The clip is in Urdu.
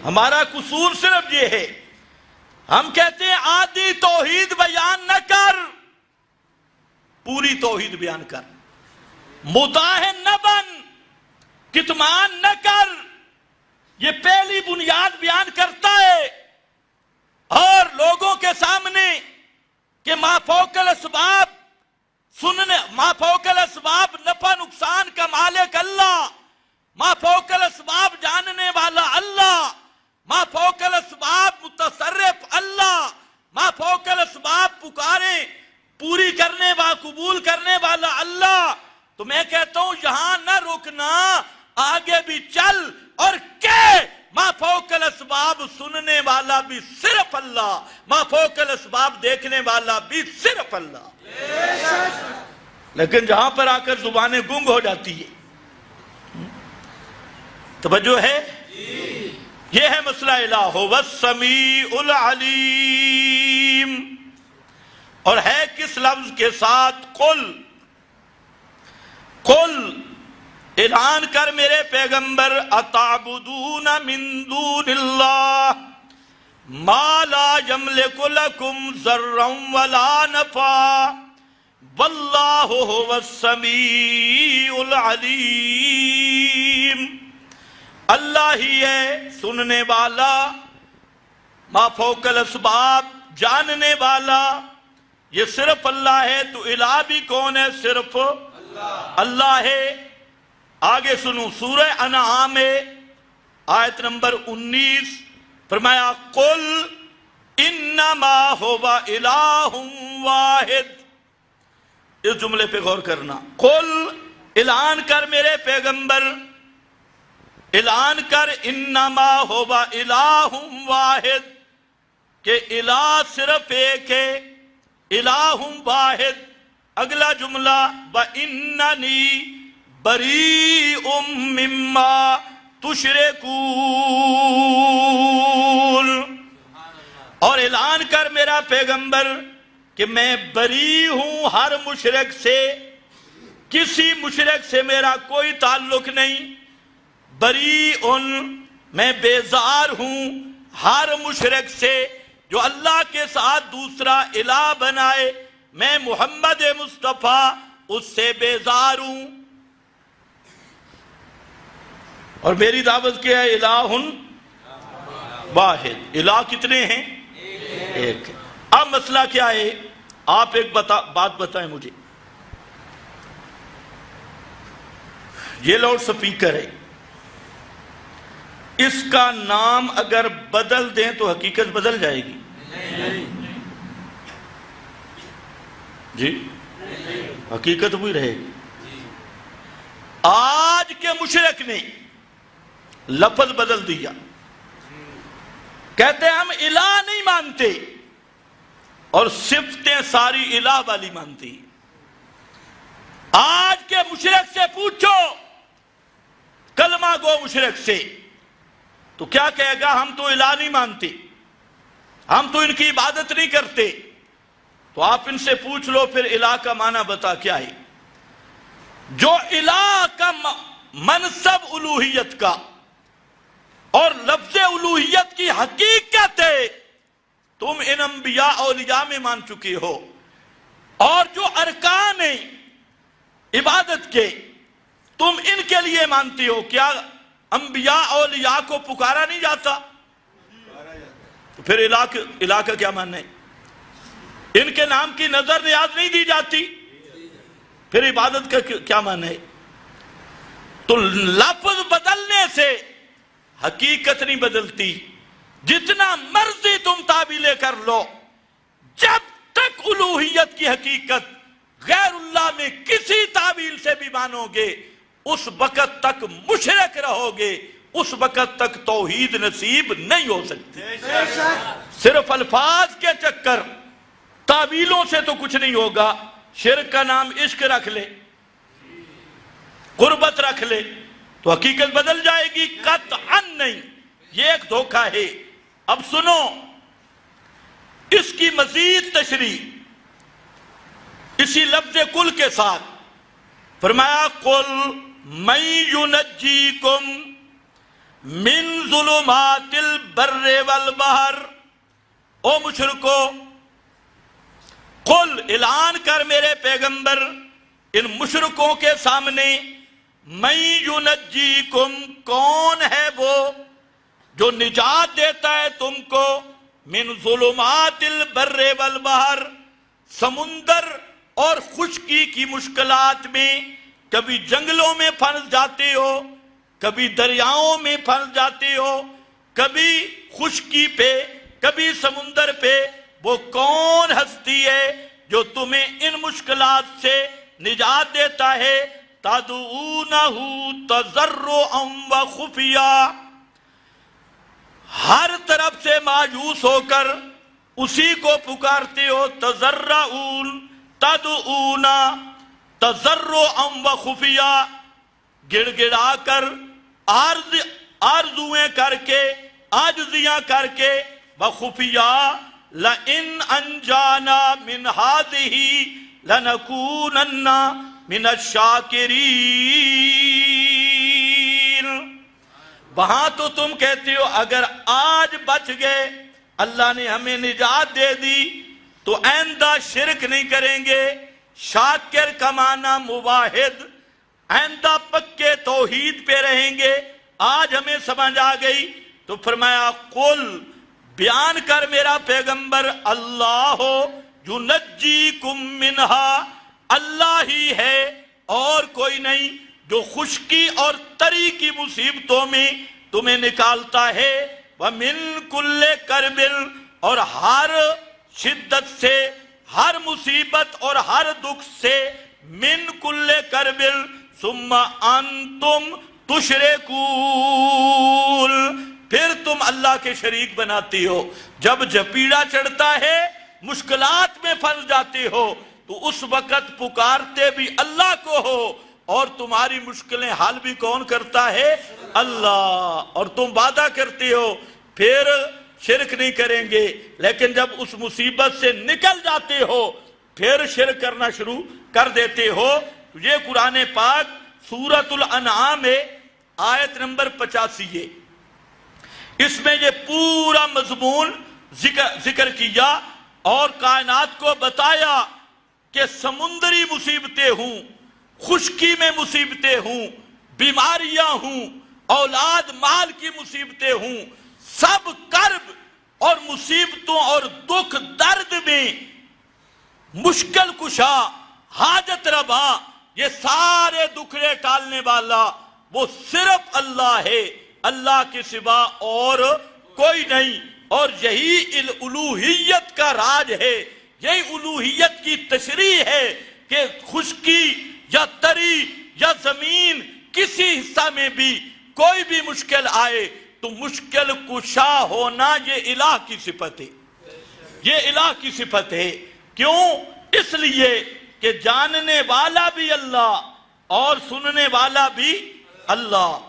ہمارا قصور صرف یہ ہے، ہم کہتے ہیں آدھی توحید بیان نہ کر، پوری توحید بیان کر، مداہن نہ بن، کتمان نہ کر، یہ پہلی بنیاد بیان کرتا ہے۔ اور لوگوں کے سامنے کہ ما فوق الاسباب سننے، ما فوق الاسباب نفع نقصان کا مالک اللہ، ما فوق الاسباب جاننے والا اللہ، ما فوق الاسباب متصرف اللہ، ما فوق الاسباب پکارے پوری کرنے والا قبول کرنے والا اللہ۔ تو میں کہتا ہوں یہاں نہ رکنا، آگے بھی چل اور کہ ما فوق الاسباب سننے والا بھی صرف اللہ، ما فوق الاسباب دیکھنے والا بھی صرف اللہ۔ لیکن جہاں پر آ کر زبانیں گنگ ہو جاتی ہے، توجہ ہے، یہ ہے مسئلہ الہ والسمیع العلیم۔ اور ہے کس لفظ کے ساتھ؟ قل، قل اعلان کر میرے پیغمبر، اتعبدون من دون اللہ ما لا یملک لکم ضرا ولا نفعا واللہ هو السمیع العلیم۔ اللہ ہی ہے سننے والا، ما فوق الاسباب جاننے والا، یہ صرف اللہ ہے۔ تو الہ بھی کون ہے؟ صرف اللہ ہے۔ آگے سنو، سورہ انعام آیت نمبر 19 فرمایا قل انما هو الہ واحد۔ اس جملے پہ غور کرنا، قل اعلان کر میرے پیغمبر، اعلان کر انما هو الہ واحد، کہ الہ صرف ایک ہے، الہ واحد۔ اگلا جملہ وَإِنَّنِي بَرِيءٌ مِّمَّا تُشْرِكُونَ، اور اعلان کر میرا پیغمبر کہ میں بری ہوں ہر مشرک سے، کسی مشرک سے میرا کوئی تعلق نہیں۔ بریء، میں بیزار ہوں ہر مشرک سے جو اللہ کے ساتھ دوسرا الہ بنائے، میں محمد مصطفیٰ اس سے بیزار ہوں۔ اور میری دعوت کیا ہے؟ الہ واحد۔ الہ کتنے ہیں؟ ایک۔ اب مسئلہ کیا ہے؟ آپ ایک بات بتائیں مجھے، یہ لاؤڈ سپیکر ہے، اس کا نام اگر بدل دیں تو حقیقت بدل جائے گی؟ جی، حقیقت وہی رہے گی۔ آج کے مشرک نے لفظ بدل دیا، کہتے ہیں ہم الہ نہیں مانتے، اور صفتیں ساری الہ والی مانتی۔ آج کے مشرک سے پوچھو، کلمہ گو مشرک سے، تو کیا کہے گا؟ ہم تو الہ نہیں مانتے، ہم تو ان کی عبادت نہیں کرتے۔ تو آپ ان سے پوچھ لو پھر الہ کا معنی بتا کیا ہے؟ جو الہ کا منصب الوہیت کا اور لفظ الوہیت کی حقیقت ہے، تم ان انبیاء اولیاء میں مان چکے ہو، اور جو ارکان ہیں عبادت کے تم ان کے لیے مانتے ہو۔ کیا انبیاء اولیاء کو پکارا نہیں جاتا؟ تو پھر الہ کا کیا معنی ہے؟ ان کے نام کی نظر نیاز نہیں دی جاتی، پھر عبادت کا کیا معنی ہے؟ تو لفظ بدلنے سے حقیقت نہیں بدلتی، جتنا مرضی تم تعبیریں کر لو، جب تک الوہیت کی حقیقت غیر اللہ میں کسی تعبیر سے بھی مانو گے، اس وقت تک مشرک رہو گے، اس وقت تک توحید نصیب نہیں ہو سکتی۔ صرف الفاظ کے چکر، تعبیروں سے تو کچھ نہیں ہوگا۔ شرک کا نام عشق رکھ لے، قربت رکھ لے، تو حقیقت بدل جائے گی؟ قطعاً نہیں، یہ ایک دھوکہ ہے۔ اب سنو اس کی مزید تشریح اسی لفظ کل کے ساتھ، فرمایا قل من ینجیکم من ظلمات البر والبحر، او مشرکو، قل اعلان کر میرے پیغمبر ان مشرکوں کے سامنے، من ینجیکم، کون ہے وہ جو نجات دیتا ہے تم کو، من ظلمات البر والبحر، سمندر اور خشکی کی مشکلات میں، کبھی جنگلوں میں پھنس جاتے ہو، کبھی دریاؤں میں پھنس جاتے ہو، کبھی خشکی پہ، کبھی سمندر پہ، وہ کون ہستی ہے جو تمہیں ان مشکلات سے نجات دیتا ہے؟ تدعونہ تضرعا وخفیا، ہر طرف سے مایوس ہو کر اسی کو پکارتے ہو، تضرعون، تدعونا، تضرعا وخفیا، گڑ گڑا کر، آرزویں کر کے، عاجزیاں کر کے، وخفیا، لئن انجانا من هذه لنکونن من الشاکرین، وہاں تو تم کہتے ہو اگر آج بچ گئے، اللہ نے ہمیں نجات دے دی تو آئندہ شرک نہیں کریں گے، شاکر کا معنی مواحد، آئندہ پکے توحید پہ رہیں گے، آج ہمیں سمجھ آ گئی، تو فرمایا قل، بیان کر میرا پیغمبر، اللہ ینجیکم منہا، اللہ ہی ہے اور کوئی نہیں جو خشکی اور تری کی مصیبتوں میں تمہیں نکالتا ہے، وَمِن كُلِّ كَرْبٍ، اور ہر شدت سے، ہر مصیبت اور ہر دکھ سے، مِن كُلِّ كَرْبٍ ثُمَّ أَنْتُمْ تُشْرِكُونَ، پھر تم اللہ کے شریک بناتی ہو۔ جب جپیڑا چڑھتا ہے، مشکلات میں پھنس جاتے ہو، تو اس وقت پکارتے بھی اللہ کو ہو، اور تمہاری مشکلیں حل بھی کون کرتا ہے؟ اللہ، اور تم وعدہ کرتے ہو پھر شرک نہیں کریں گے، لیکن جب اس مصیبت سے نکل جاتے ہو پھر شرک کرنا شروع کر دیتے ہو۔ یہ قرآن پاک سورۃ الانعام ہے، آیت نمبر 85 ہے، اس میں یہ پورا مضمون ذکر کیا اور کائنات کو بتایا کہ سمندری مصیبتیں ہوں، خشکی میں مصیبتیں ہوں، بیماریاں ہوں، اولاد مال کی مصیبتیں ہوں، سب کرب اور مصیبتوں اور دکھ درد میں مشکل کشا، حاجت روا، یہ سارے دکھڑے ٹالنے والا وہ صرف اللہ ہے، اللہ کے سوا اور کوئی نہیں، اور یہی الوہیت کا راج ہے، یہی الوہیت کی تشریح ہے کہ خشکی یا تری یا زمین کسی حصہ میں بھی کوئی بھی مشکل آئے تو مشکل کشا ہونا یہ الہ کی صفت ہے، یہ الہ کی صفت ہے۔ کیوں؟ اس لیے کہ جاننے والا بھی اللہ اور سننے والا بھی اللہ۔